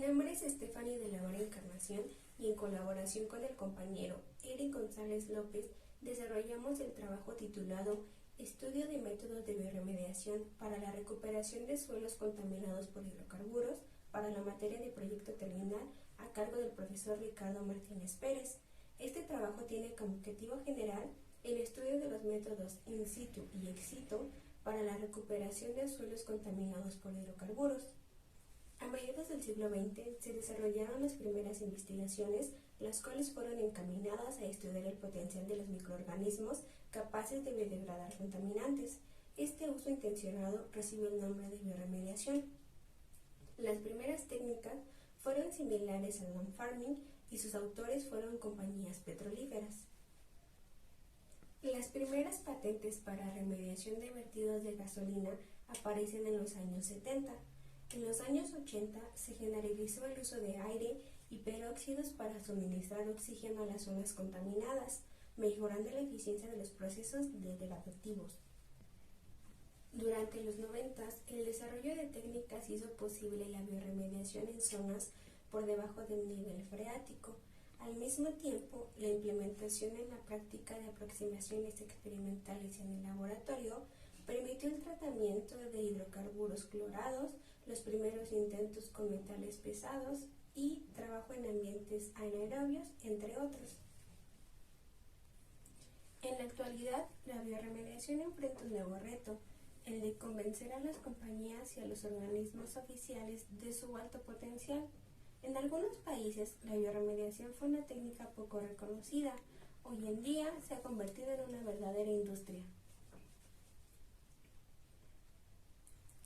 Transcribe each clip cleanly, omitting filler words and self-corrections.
nombre es Stephanie de la Vara Encarnación y en colaboración con el compañero Eric González López desarrollamos el trabajo titulado Estudio de métodos de bioremediación para la recuperación de suelos contaminados por hidrocarburos para la materia de proyecto terminal a cargo del profesor Ricardo Martínez Pérez. Este trabajo tiene como objetivo general el estudio de los métodos in situ y ex situ para la recuperación de suelos contaminados por hidrocarburos. A mediados del siglo XX se desarrollaron las primeras investigaciones, las cuales fueron encaminadas a estudiar el potencial de los microorganismos capaces de biodegradar contaminantes. Este uso intencionado recibe el nombre de bioremediación. Las primeras técnicas fueron similares al land farming y sus autores fueron compañías petrolíferas. Las primeras patentes para remediación de vertidos de gasolina aparecen en los años 70. En los años 80 se generalizó el uso de aire y peróxidos para suministrar oxígeno a las zonas contaminadas, mejorando la eficiencia de los procesos degradativos. Durante los 90, el desarrollo de técnicas hizo posible la bioremediación en zonas por debajo del nivel freático. Al mismo tiempo, la implementación en la práctica de aproximaciones experimentales en el laboratorio permitió el tratamiento de hidrocarburos clorados, los primeros intentos con metales pesados y trabajo en ambientes anaerobios, entre otros. En la actualidad, la bioremediación enfrenta un nuevo reto, el de convencer a las compañías y a los organismos oficiales de su alto potencial. En algunos países, la bioremediación fue una técnica poco reconocida. Hoy en día se ha convertido en una verdadera industria.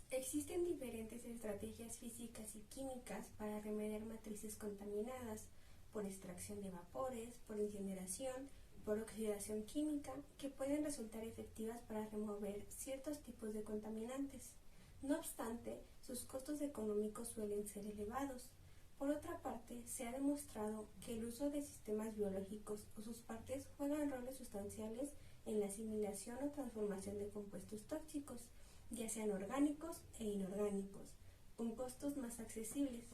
Existen diferentes estrategias físicas y químicas para remediar matrices contaminadas, por extracción de vapores, por incineración, por oxidación química, que pueden resultar efectivas para remover ciertos tipos de contaminantes. No obstante, sus costos económicos suelen ser elevados. Por otra parte, se ha demostrado que el uso de sistemas biológicos o sus partes juegan roles sustanciales en la asimilación o transformación de compuestos tóxicos, ya sean orgánicos e inorgánicos, con costos más accesibles.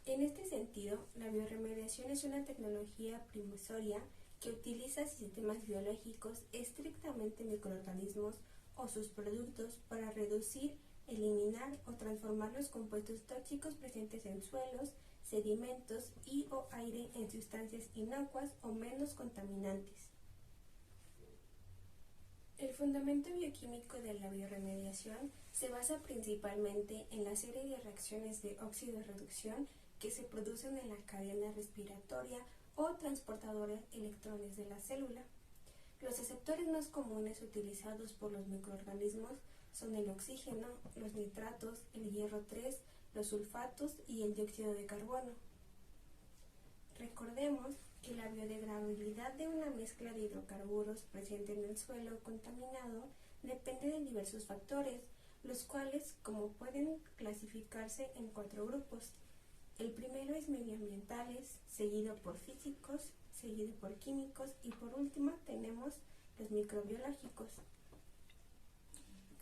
En este sentido, la bioremediación es una tecnología promisoria que utiliza sistemas biológicos, estrictamente microorganismos o sus productos, para reducir, eliminar o transformar los compuestos tóxicos presentes en suelos, sedimentos y o aire en sustancias inocuas o menos contaminantes. El fundamento bioquímico de la bioremediación se basa principalmente en la serie de reacciones de óxido-reducción que se producen en la cadena respiratoria o transportadora de electrones de la célula. Los receptores más comunes utilizados por los microorganismos son el oxígeno, los nitratos, el hierro 3, los sulfatos y el dióxido de carbono. Recordemos que la biodegradabilidad de una mezcla de hidrocarburos presente en el suelo contaminado depende de diversos factores, los cuales pueden clasificarse en 4 grupos. El primero es medioambientales, seguido por físicos, seguido por químicos y por último tenemos los microbiológicos.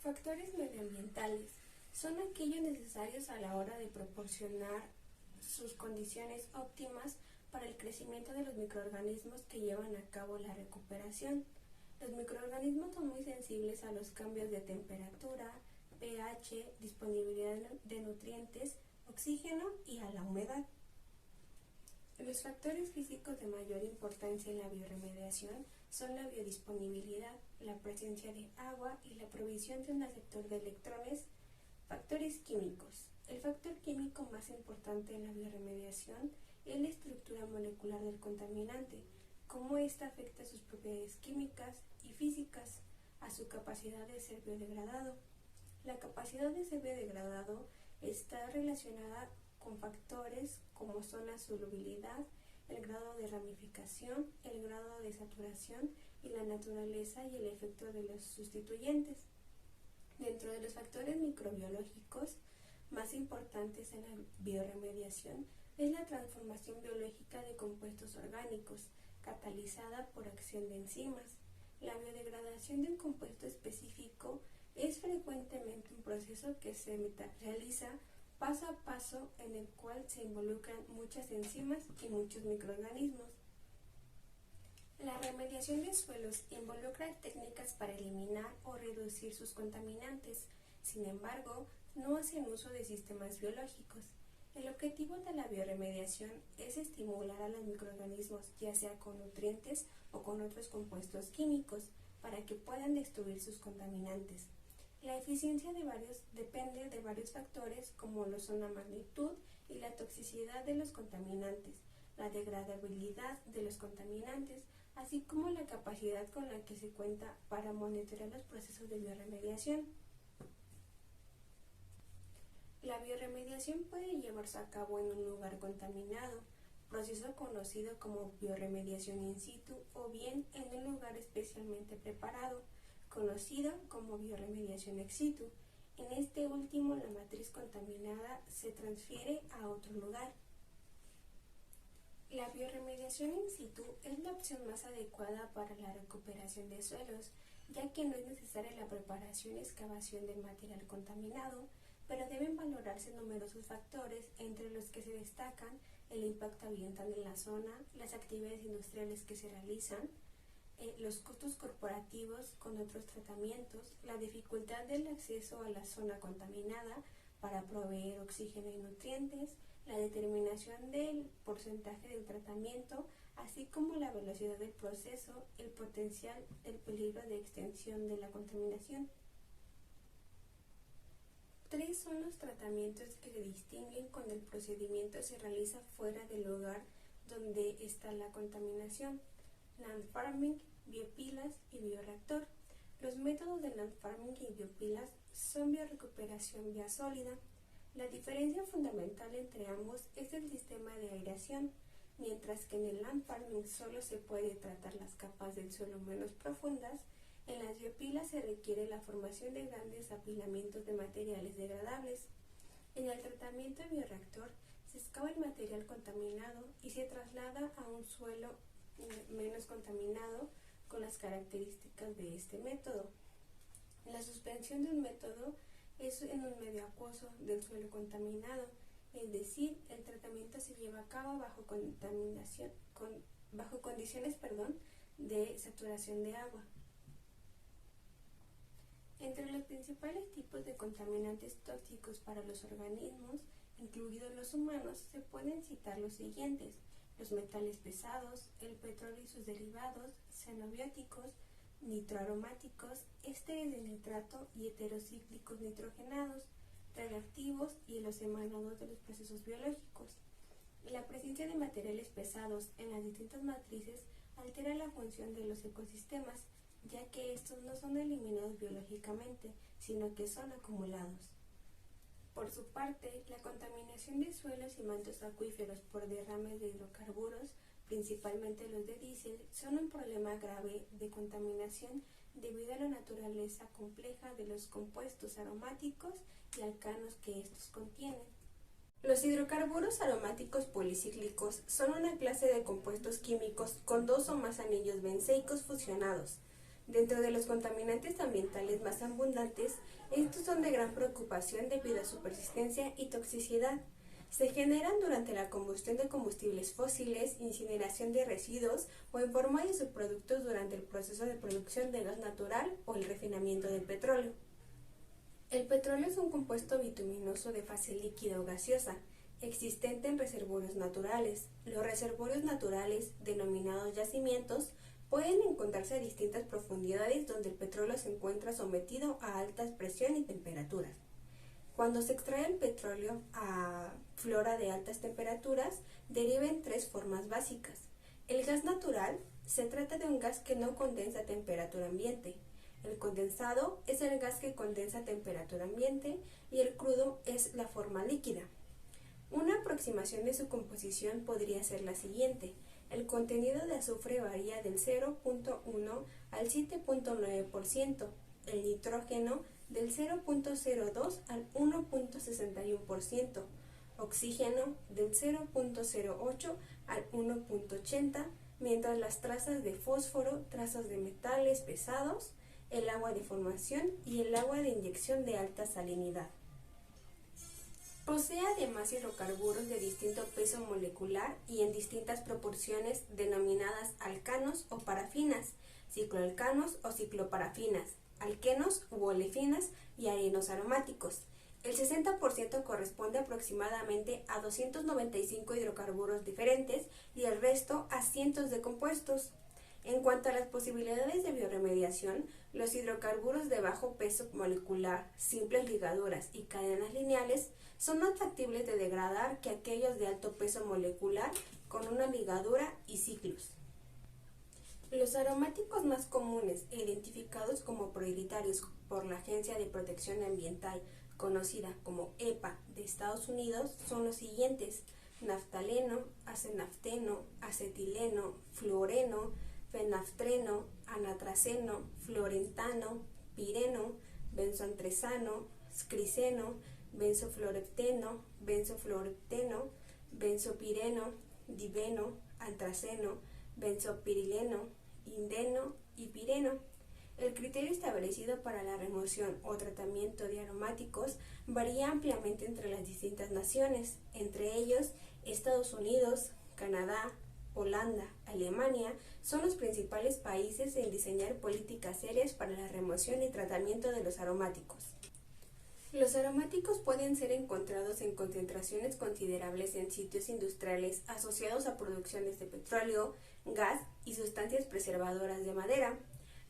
Factores medioambientales son aquellos necesarios a la hora de proporcionar sus condiciones óptimas para el crecimiento de los microorganismos que llevan a cabo la recuperación. Los microorganismos son muy sensibles a los cambios de temperatura, pH, disponibilidad de nutrientes, oxígeno y a la humedad. Los factores físicos de mayor importancia en la bioremediación son la biodisponibilidad, la presencia de agua y la provisión de un aceptor de electrones. Factores químicos. El factor químico más importante en la bioremediación es la estructura molecular del contaminante, cómo ésta afecta sus propiedades químicas y físicas, a su capacidad de ser biodegradado. La capacidad de ser biodegradado está relacionada con factores como son la solubilidad, el grado de ramificación, el grado de saturación y la naturaleza y el efecto de los sustituyentes. Dentro de los factores microbiológicos más importantes en la bioremediación es la transformación biológica de compuestos orgánicos, catalizada por acción de enzimas. La biodegradación de un compuesto específico es frecuentemente un proceso que se realiza paso a paso en el cual se involucran muchas enzimas y muchos microorganismos. La remediación de suelos involucra técnicas para eliminar o reducir sus contaminantes. Sin embargo, no hacen uso de sistemas biológicos. El objetivo de la bioremediación es estimular a los microorganismos, ya sea con nutrientes o con otros compuestos químicos, para que puedan destruir sus contaminantes. La eficiencia depende de varios factores, como lo son la magnitud y la toxicidad de los contaminantes, la degradabilidad de los contaminantes, así como la capacidad con la que se cuenta para monitorear los procesos de bioremediación. La bioremediación puede llevarse a cabo en un lugar contaminado, proceso conocido como bioremediación in situ, o bien en un lugar especialmente preparado, conocido como bioremediación ex situ. En este último, la matriz contaminada se transfiere a otro lugar. La bioremediación in situ es la opción más adecuada para la recuperación de suelos, ya que no es necesaria la preparación y excavación del material contaminado, pero deben valorarse numerosos factores, entre los que se destacan el impacto ambiental en la zona, las actividades industriales que se realizan, los costos corporativos con otros tratamientos, la dificultad del acceso a la zona contaminada para proveer oxígeno y nutrientes, la determinación del porcentaje del tratamiento, así como la velocidad del proceso, el potencial del peligro de extensión de la contaminación. 3 son los tratamientos que se distinguen cuando el procedimiento se realiza fuera del lugar donde está la contaminación: land farming, biopilas y bioreactor. Los métodos de land farming y biopilas son biorecuperación vía sólida. La diferencia fundamental entre ambos es el sistema de aireación. Mientras que en el land farming solo se puede tratar las capas del suelo menos profundas, en las biopilas se requiere la formación de grandes apilamientos de materiales degradables. En el tratamiento de bioreactor se excava el material contaminado y se traslada a un suelo menos contaminado con las características de este método. La suspensión de un método es en un medio acuoso del suelo contaminado, es decir, el tratamiento se lleva a cabo bajo condiciones de saturación de agua. Entre los principales tipos de contaminantes tóxicos para los organismos, incluidos los humanos, se pueden citar los siguientes: los metales pesados, el petróleo y sus derivados, xenobióticos, nitroaromáticos, ésteres de nitrato y heterocíclicos nitrogenados, radiactivos y los emanados de los procesos biológicos. La presencia de materiales pesados en las distintas matrices altera la función de los ecosistemas, ya que estos no son eliminados biológicamente, sino que son acumulados. Por su parte, la contaminación de suelos y mantos acuíferos por derrames de hidrocarburos, principalmente los de diésel, son un problema grave de contaminación debido a la naturaleza compleja de los compuestos aromáticos y alcanos que estos contienen. Los hidrocarburos aromáticos policíclicos son una clase de compuestos químicos con 2 o más anillos benzoicos fusionados. Dentro de los contaminantes ambientales más abundantes, estos son de gran preocupación debido a su persistencia y toxicidad. Se generan durante la combustión de combustibles fósiles, incineración de residuos o en forma de subproductos durante el proceso de producción de gas natural o el refinamiento del petróleo. El petróleo es un compuesto bituminoso de fase líquida o gaseosa, existente en reservorios naturales. Los reservorios naturales, denominados yacimientos, pueden encontrarse a distintas profundidades donde el petróleo se encuentra sometido a altas presión y temperaturas. Cuando se extrae el petróleo a flora de altas temperaturas, deriva en 3 formas básicas. El gas natural se trata de un gas que no condensa a temperatura ambiente. El condensado es el gas que condensa a temperatura ambiente y el crudo es la forma líquida. Una aproximación de su composición podría ser la siguiente: el contenido de azufre varía del 0.1 al 7.9%, el nitrógeno del 0.02 al 1.61%, oxígeno del 0.08 al 1.80%, mientras las trazas de fósforo, trazas de metales pesados, el agua de formación y el agua de inyección de alta salinidad. Posee además hidrocarburos de distinto peso molecular y en distintas proporciones denominadas alcanos o parafinas, cicloalcanos o cicloparafinas, alquenos u olefinas y arenos aromáticos. El 60% corresponde aproximadamente a 295 hidrocarburos diferentes y el resto a cientos de compuestos. En cuanto a las posibilidades de bioremediación, los hidrocarburos de bajo peso molecular, simples ligaduras y cadenas lineales son más factibles de degradar que aquellos de alto peso molecular con una ligadura y ciclos. Los aromáticos más comunes e identificados como prioritarios por la Agencia de Protección Ambiental, conocida como EPA de Estados Unidos, son los siguientes: naftaleno, acenafteno, acetileno, fluoreno, fenaftreno, anatraceno, fluorentano, pireno, benzoantresano, scriseno, benzofluorepteno, benzopireno, dibeno, antraceno, benzopirileno, indeno y pireno. El criterio establecido para la remoción o tratamiento de aromáticos varía ampliamente entre las distintas naciones, entre ellos Estados Unidos, Canadá, Holanda, Alemania son los principales países en diseñar políticas serias para la remoción y tratamiento de los aromáticos. Los aromáticos pueden ser encontrados en concentraciones considerables en sitios industriales asociados a producciones de petróleo, gas y sustancias preservadoras de madera.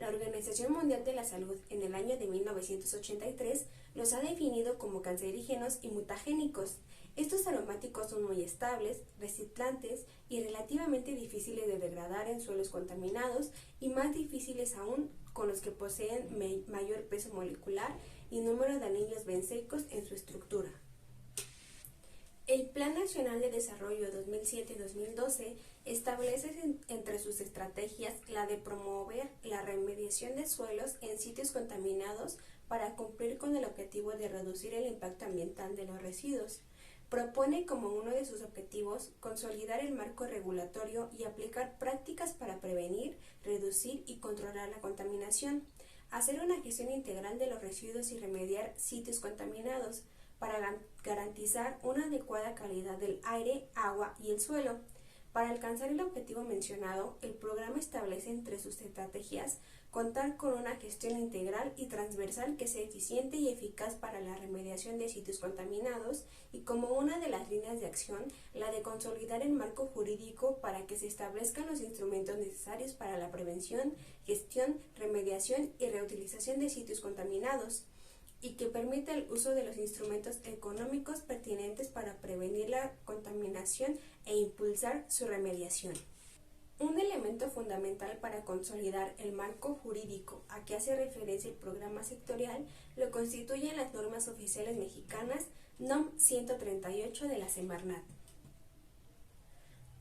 La Organización Mundial de la Salud en el año de 1983 los ha definido como cancerígenos y mutagénicos. Estos aromáticos son muy estables, reciclantes y relativamente difíciles de degradar en suelos contaminados y más difíciles aún con los que poseen mayor peso molecular y número de anillos benzoicos en su estructura. El Plan Nacional de Desarrollo 2007-2012 establece entre sus estrategias la de promover la remediación de suelos en sitios contaminados para cumplir con el objetivo de reducir el impacto ambiental de los residuos. Propone como uno de sus objetivos consolidar el marco regulatorio y aplicar prácticas para prevenir, reducir y controlar la contaminación, hacer una gestión integral de los residuos y remediar sitios contaminados para garantizar una adecuada calidad del aire, agua y el suelo. Para alcanzar el objetivo mencionado, el programa establece entre sus estrategias contar con una gestión integral y transversal que sea eficiente y eficaz para la remediación de sitios contaminados y como una de las líneas de acción, la de consolidar el marco jurídico para que se establezcan los instrumentos necesarios para la prevención, gestión, remediación y reutilización de sitios contaminados y que permita el uso de los instrumentos económicos pertinentes para prevenir la contaminación e impulsar su remediación. Un elemento fundamental para consolidar el marco jurídico a que hace referencia el programa sectorial lo constituyen las normas oficiales mexicanas NOM 138 de la Semarnat.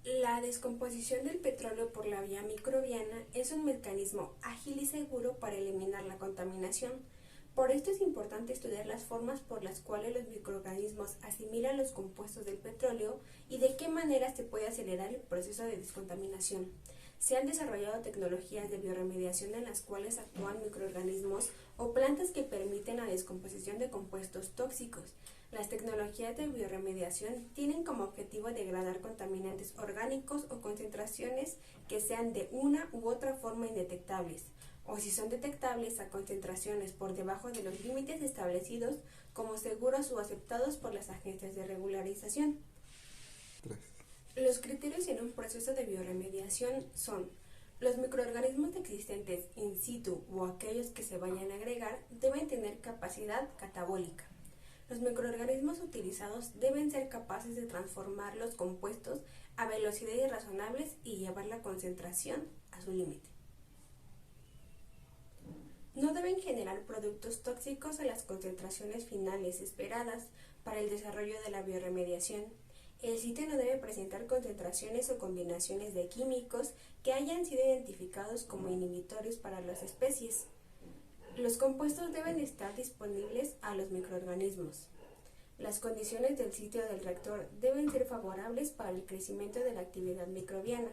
La descomposición del petróleo por la vía microbiana es un mecanismo ágil y seguro para eliminar la contaminación. Por esto es importante estudiar las formas por las cuales los microorganismos asimilan los compuestos del petróleo y de qué manera se puede acelerar el proceso de descontaminación. Se han desarrollado tecnologías de bioremediación en las cuales actúan microorganismos o plantas que permiten la descomposición de compuestos tóxicos. Las tecnologías de bioremediación tienen como objetivo degradar contaminantes orgánicos o concentraciones que sean de una u otra forma indetectables, o si son detectables a concentraciones por debajo de los límites establecidos como seguros o aceptados por las agencias de regularización. 3. Los criterios en un proceso de bioremediación son: los microorganismos existentes in situ o aquellos que se vayan a agregar deben tener capacidad catabólica. Los microorganismos utilizados deben ser capaces de transformar los compuestos a velocidades razonables y llevar la concentración a su límite. No deben generar productos tóxicos a las concentraciones finales esperadas para el desarrollo de la bioremediación. El sitio no debe presentar concentraciones o combinaciones de químicos que hayan sido identificados como inhibitorios para las especies. Los compuestos deben estar disponibles a los microorganismos. Las condiciones del sitio del reactor deben ser favorables para el crecimiento de la actividad microbiana.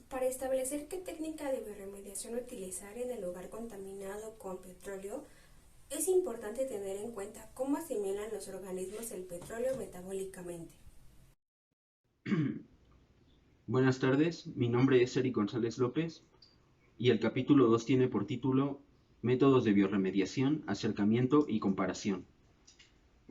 Para establecer qué técnica de bioremediación utilizar en el lugar contaminado con petróleo, Es importante tener en cuenta cómo asimilan los organismos el petróleo metabólicamente. Buenas tardes, mi nombre es Eric González López y el capítulo 2 tiene por título Métodos de biorremediación, acercamiento y comparación.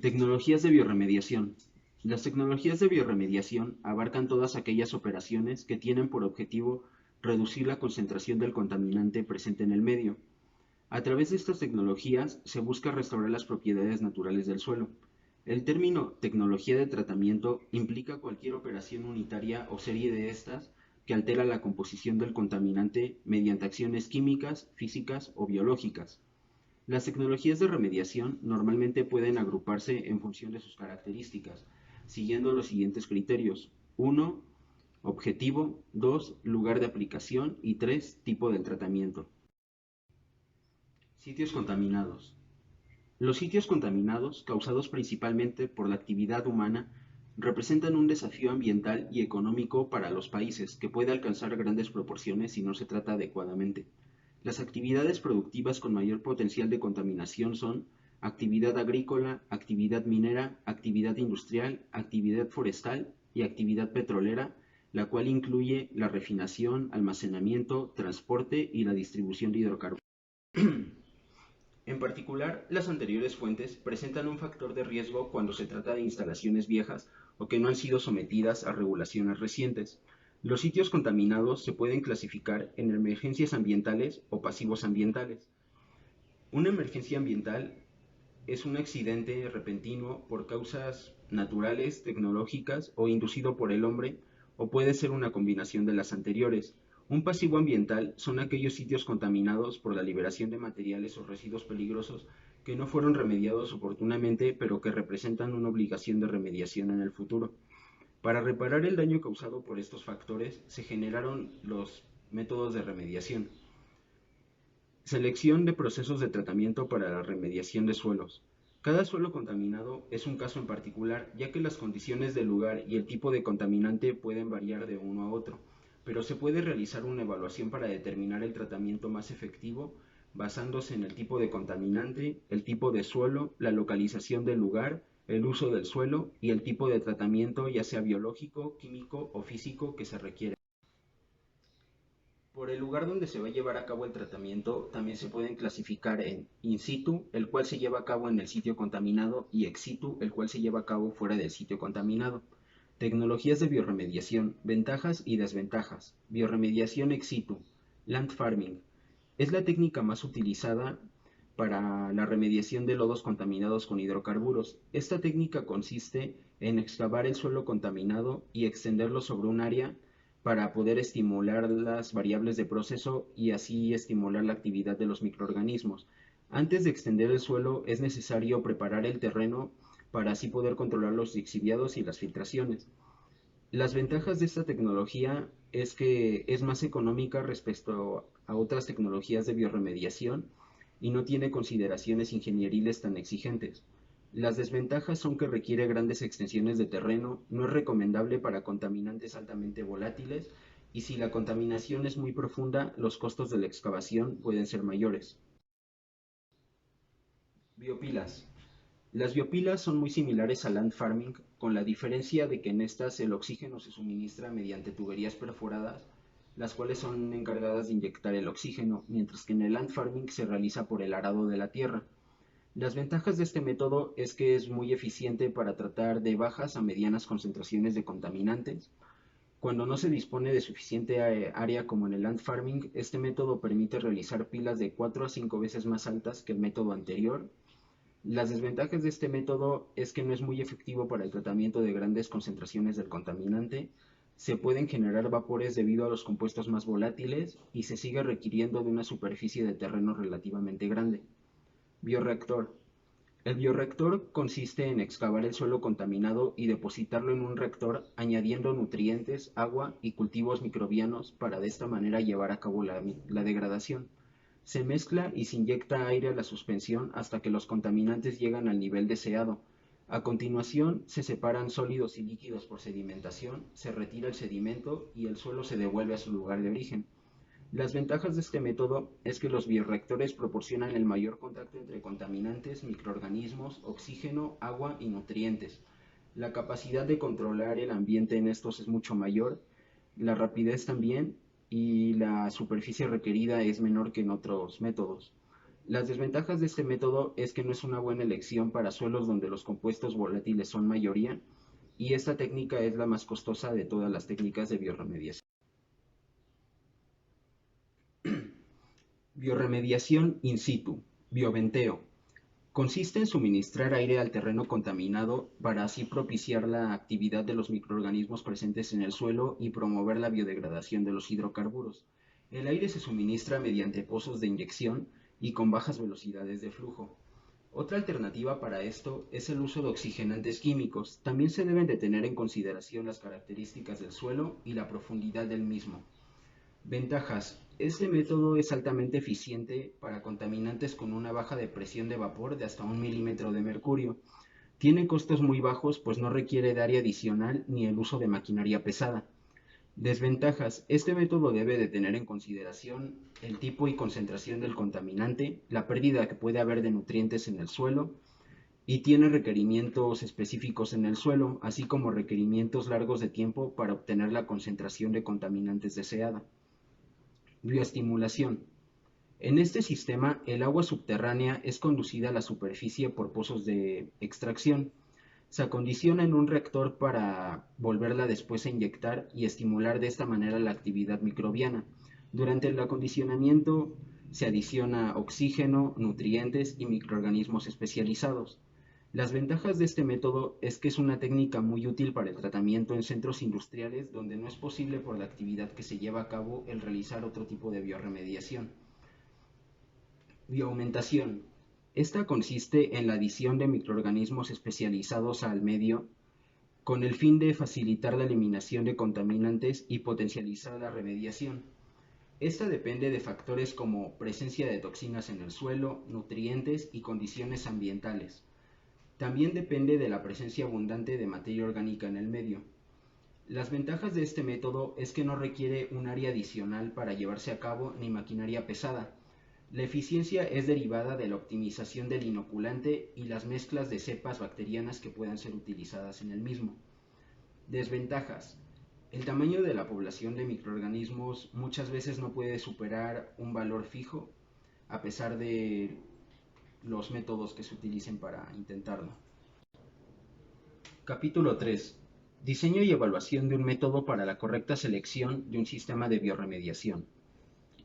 Tecnologías de biorremediación. Las tecnologías de biorremediación abarcan todas aquellas operaciones que tienen por objetivo reducir la concentración del contaminante presente en el medio. A través de estas tecnologías se busca restaurar las propiedades naturales del suelo. El término tecnología de tratamiento implica cualquier operación unitaria o serie de estas que altera la composición del contaminante mediante acciones químicas, físicas o biológicas. Las tecnologías de remediación normalmente pueden agruparse en función de sus características, siguiendo los siguientes criterios. 1. Objetivo. 2. Lugar de aplicación. Y 3. Tipo del tratamiento. Sitios contaminados. Los sitios contaminados, causados principalmente por la actividad humana, representan un desafío ambiental y económico para los países que puede alcanzar grandes proporciones si no se trata adecuadamente. Las actividades productivas con mayor potencial de contaminación son actividad agrícola, actividad minera, actividad industrial, actividad forestal y actividad petrolera, la cual incluye la refinación, almacenamiento, transporte y la distribución de hidrocarburos. En particular, las anteriores fuentes presentan un factor de riesgo cuando se trata de instalaciones viejas o que no han sido sometidas a regulaciones recientes. Los sitios contaminados se pueden clasificar en emergencias ambientales o pasivos ambientales. Una emergencia ambiental es un accidente repentino por causas naturales, tecnológicas o inducido por el hombre, o puede ser una combinación de las anteriores. Un pasivo ambiental son aquellos sitios contaminados por la liberación de materiales o residuos peligrosos que no fueron remediados oportunamente, pero que representan una obligación de remediación en el futuro. Para reparar el daño causado por estos factores, se generaron los métodos de remediación. Selección de procesos de tratamiento para la remediación de suelos. Cada suelo contaminado es un caso en particular, ya que las condiciones del lugar y el tipo de contaminante pueden variar de uno a otro, pero se puede realizar una evaluación para determinar el tratamiento más efectivo basándose en el tipo de contaminante, el tipo de suelo, la localización del lugar, el uso del suelo y el tipo de tratamiento, ya sea biológico, químico o físico, que se requiere. Por el lugar donde se va a llevar a cabo el tratamiento, también se pueden clasificar en in situ, el cual se lleva a cabo en el sitio contaminado, y ex situ, el cual se lleva a cabo fuera del sitio contaminado. Tecnologías de biorremediación, ventajas y desventajas. Biorremediación ex situ, land farming. Es la técnica más utilizada para la remediación de lodos contaminados con hidrocarburos. Esta técnica consiste en excavar el suelo contaminado y extenderlo sobre un área para poder estimular las variables de proceso y así estimular la actividad de los microorganismos. Antes de extender el suelo es necesario preparar el terreno para así poder controlar los lixiviados y las filtraciones. Las ventajas de esta tecnología es que es más económica respecto a otras tecnologías de biorremediación y no tiene consideraciones ingenieriles tan exigentes. Las desventajas son que requiere grandes extensiones de terreno, no es recomendable para contaminantes altamente volátiles y si la contaminación es muy profunda, los costos de la excavación pueden ser mayores. Biopilas. Las biopilas son muy similares al land farming, con la diferencia de que en estas el oxígeno se suministra mediante tuberías perforadas, las cuales son encargadas de inyectar el oxígeno, mientras que en el land farming se realiza por el arado de la tierra. Las ventajas de este método es que es muy eficiente para tratar de bajas a medianas concentraciones de contaminantes. Cuando no se dispone de suficiente área como en el land farming, este método permite realizar pilas de 4 a 5 veces más altas que el método anterior. Las desventajas de este método es que no es muy efectivo para el tratamiento de grandes concentraciones del contaminante, se pueden generar vapores debido a los compuestos más volátiles y se sigue requiriendo de una superficie de terreno relativamente grande. Bioreactor. El bioreactor consiste en excavar el suelo contaminado y depositarlo en un reactor añadiendo nutrientes, agua y cultivos microbianos para de esta manera llevar a cabo la degradación. Se mezcla y se inyecta aire a la suspensión hasta que los contaminantes llegan al nivel deseado. A continuación, se separan sólidos y líquidos por sedimentación, se retira el sedimento y el suelo se devuelve a su lugar de origen. Las ventajas de este método es que los bioreactores proporcionan el mayor contacto entre contaminantes, microorganismos, oxígeno, agua y nutrientes. La capacidad de controlar el ambiente en estos es mucho mayor, la rapidez también, y la superficie requerida es menor que en otros métodos. Las desventajas de este método es que no es una buena elección para suelos donde los compuestos volátiles son mayoría, y esta técnica es la más costosa de todas las técnicas de bioremediación. Bioremediación in situ, bioventeo. Consiste en suministrar aire al terreno contaminado para así propiciar la actividad de los microorganismos presentes en el suelo y promover la biodegradación de los hidrocarburos. El aire se suministra mediante pozos de inyección y con bajas velocidades de flujo. Otra alternativa para esto es el uso de oxigenantes químicos. También se deben de tener en consideración las características del suelo y la profundidad del mismo. Ventajas. Este método es altamente eficiente para contaminantes con una baja de presión de vapor de hasta 1 milímetro de mercurio. Tiene costos muy bajos pues no requiere de área adicional ni el uso de maquinaria pesada. Desventajas. Este método debe de tener en consideración el tipo y concentración del contaminante, la pérdida que puede haber de nutrientes en el suelo y tiene requerimientos específicos en el suelo, así como requerimientos largos de tiempo para obtener la concentración de contaminantes deseada. Bioestimulación. En este sistema, el agua subterránea es conducida a la superficie por pozos de extracción. Se acondiciona en un reactor para volverla después a inyectar y estimular de esta manera la actividad microbiana. Durante el acondicionamiento se adiciona oxígeno, nutrientes y microorganismos especializados. Las ventajas de este método es que es una técnica muy útil para el tratamiento en centros industriales donde no es posible por la actividad que se lleva a cabo el realizar otro tipo de bioremediación. Bioaumentación. Esta consiste en la adición de microorganismos especializados al medio con el fin de facilitar la eliminación de contaminantes y potencializar la remediación. Esta depende de factores como presencia de toxinas en el suelo, nutrientes y condiciones ambientales. También depende de la presencia abundante de materia orgánica en el medio. Las ventajas de este método es que no requiere un área adicional para llevarse a cabo ni maquinaria pesada. La eficiencia es derivada de la optimización del inoculante y las mezclas de cepas bacterianas que puedan ser utilizadas en el mismo. Desventajas. El tamaño de la población de microorganismos muchas veces no puede superar un valor fijo, a pesar de los métodos que se utilicen para intentarlo. Capítulo 3. Diseño y evaluación de un método para la correcta selección de un sistema de bioremediación.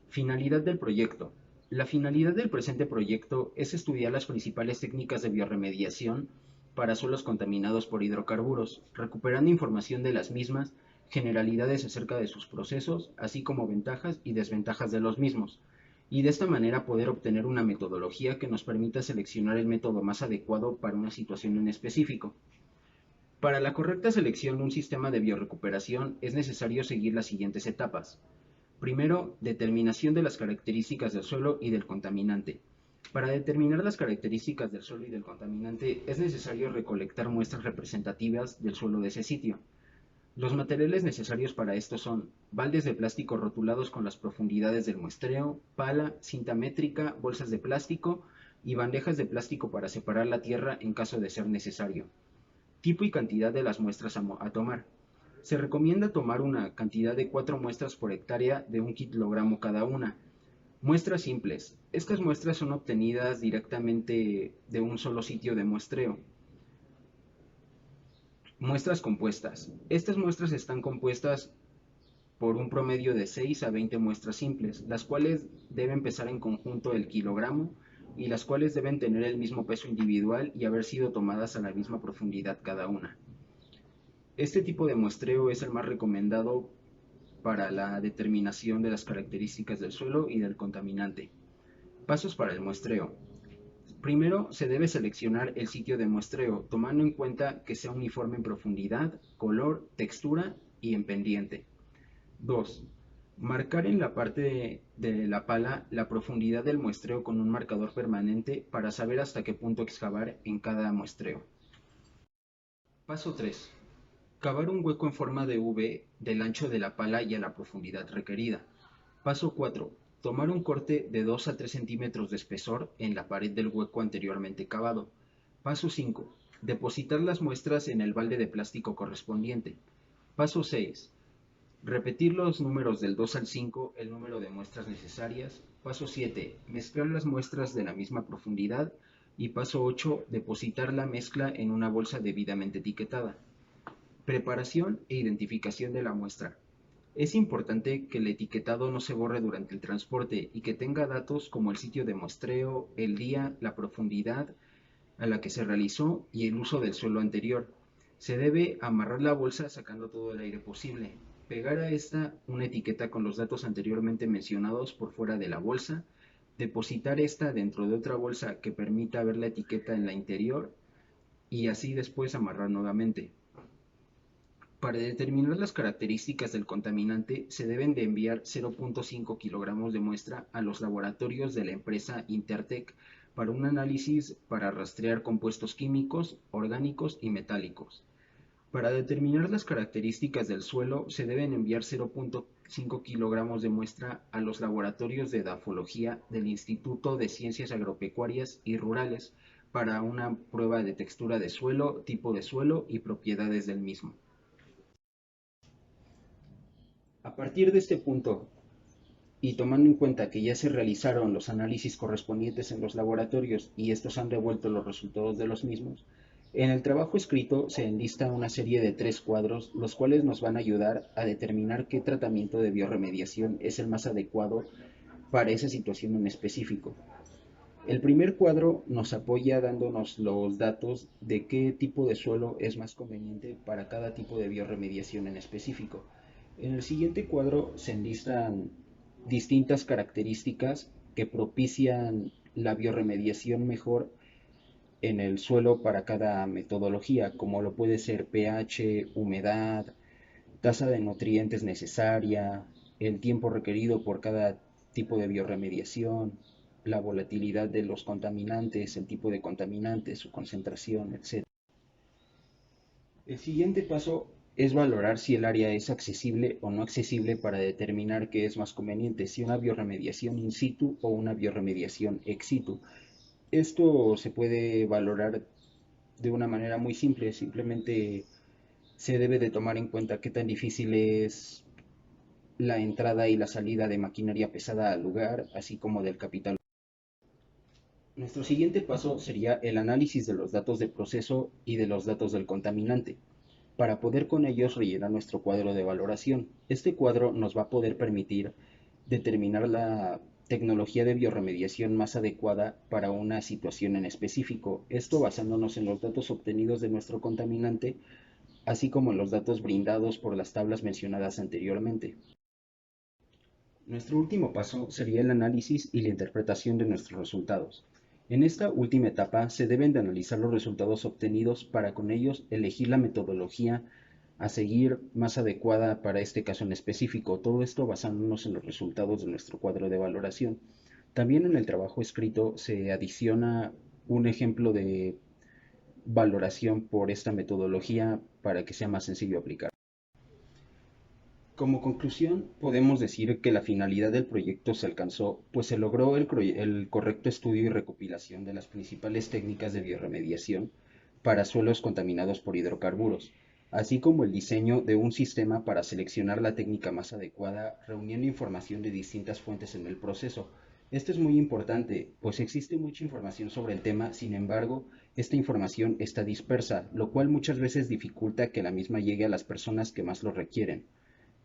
Finalidad del proyecto. La finalidad del presente proyecto es estudiar las principales técnicas de bioremediación para suelos contaminados por hidrocarburos, recuperando información de las mismas, generalidades acerca de sus procesos, así como ventajas y desventajas de los mismos, y de esta manera poder obtener una metodología que nos permita seleccionar el método más adecuado para una situación en específico. Para la correcta selección de un sistema de biorecuperación es necesario seguir las siguientes etapas. Primero, determinación de las características del suelo y del contaminante. Para determinar las características del suelo y del contaminante es necesario recolectar muestras representativas del suelo de ese sitio. Los materiales necesarios para esto son baldes de plástico rotulados con las profundidades del muestreo, pala, cinta métrica, bolsas de plástico y bandejas de plástico para separar la tierra en caso de ser necesario. Tipo y cantidad de las muestras a tomar. Se recomienda tomar una cantidad de 4 muestras por hectárea de 1 kilogramo cada una. Muestras simples. Estas muestras son obtenidas directamente de un solo sitio de muestreo. Muestras compuestas. Estas muestras están compuestas por un promedio de 6 a 20 muestras simples, las cuales deben pesar en conjunto el kilogramo y las cuales deben tener el mismo peso individual y haber sido tomadas a la misma profundidad cada una. Este tipo de muestreo es el más recomendado para la determinación de las características del suelo y del contaminante. Pasos para el muestreo. Primero, se debe seleccionar el sitio de muestreo, tomando en cuenta que sea uniforme en profundidad, color, textura y en pendiente. 2. Marcar en la parte de la pala la profundidad del muestreo con un marcador permanente para saber hasta qué punto excavar en cada muestreo. Paso 3. Cavar un hueco en forma de V del ancho de la pala y a la profundidad requerida. Paso 4. Tomar un corte de 2 a 3 centímetros de espesor en la pared del hueco anteriormente cavado. Paso 5. Depositar las muestras en el balde de plástico correspondiente. Paso 6. Repetir los números del 2 al 5, el número de muestras necesarias. Paso 7. Mezclar las muestras de la misma profundidad. Y paso 8. Depositar la mezcla en una bolsa debidamente etiquetada. Preparación e identificación de la muestra. Es importante que el etiquetado no se borre durante el transporte y que tenga datos como el sitio de muestreo, el día, la profundidad a la que se realizó y el uso del suelo anterior. Se debe amarrar la bolsa sacando todo el aire posible. Pegar a esta una etiqueta con los datos anteriormente mencionados por fuera de la bolsa. Depositar esta dentro de otra bolsa que permita ver la etiqueta en la interior y así después amarrar nuevamente. Para determinar las características del contaminante se deben de enviar 0.5 kilogramos de muestra a los laboratorios de la empresa Intertek para un análisis para rastrear compuestos químicos, orgánicos y metálicos. Para determinar las características del suelo se deben enviar 0.5 kilogramos de muestra a los laboratorios de edafología del Instituto de Ciencias Agropecuarias y Rurales para una prueba de textura de suelo, tipo de suelo y propiedades del mismo. A partir de este punto, y tomando en cuenta que ya se realizaron los análisis correspondientes en los laboratorios y estos han devuelto los resultados de los mismos, en el trabajo escrito se enlista una serie de 3 cuadros, los cuales nos van a ayudar a determinar qué tratamiento de biorremediación es el más adecuado para esa situación en específico. El primer cuadro nos apoya dándonos los datos de qué tipo de suelo es más conveniente para cada tipo de biorremediación en específico. En el siguiente cuadro se enlistan distintas características que propician la biorremediación mejor en el suelo para cada metodología, como lo puede ser pH, humedad, tasa de nutrientes necesaria, el tiempo requerido por cada tipo de biorremediación, la volatilidad de los contaminantes, el tipo de contaminantes, su concentración, etc. El siguiente paso es valorar si el área es accesible o no accesible para determinar qué es más conveniente, si una biorremediación in situ o una biorremediación ex situ. Esto se puede valorar de una manera muy simple, simplemente se debe de tomar en cuenta qué tan difícil es la entrada y la salida de maquinaria pesada al lugar, así como del capital. Nuestro siguiente paso sería el análisis de los datos de proceso y de los datos del contaminante, para poder con ellos rellenar nuestro cuadro de valoración. Este cuadro nos va a poder permitir determinar la tecnología de biorremediación más adecuada para una situación en específico, esto basándonos en los datos obtenidos de nuestro contaminante, así como en los datos brindados por las tablas mencionadas anteriormente. Nuestro último paso sería el análisis y la interpretación de nuestros resultados. En esta última etapa se deben de analizar los resultados obtenidos para con ellos elegir la metodología a seguir más adecuada para este caso en específico, todo esto basándonos en los resultados de nuestro cuadro de valoración. También en el trabajo escrito se adiciona un ejemplo de valoración por esta metodología para que sea más sencillo aplicar. Como conclusión, podemos decir que la finalidad del proyecto se alcanzó, pues se logró el correcto estudio y recopilación de las principales técnicas de biorremediación para suelos contaminados por hidrocarburos, así como el diseño de un sistema para seleccionar la técnica más adecuada, reuniendo información de distintas fuentes en el proceso. Esto es muy importante, pues existe mucha información sobre el tema, sin embargo, esta información está dispersa, lo cual muchas veces dificulta que la misma llegue a las personas que más lo requieren.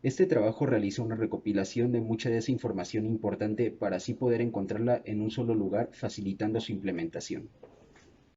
Este trabajo realiza una recopilación de mucha de esa información importante para así poder encontrarla en un solo lugar, facilitando su implementación.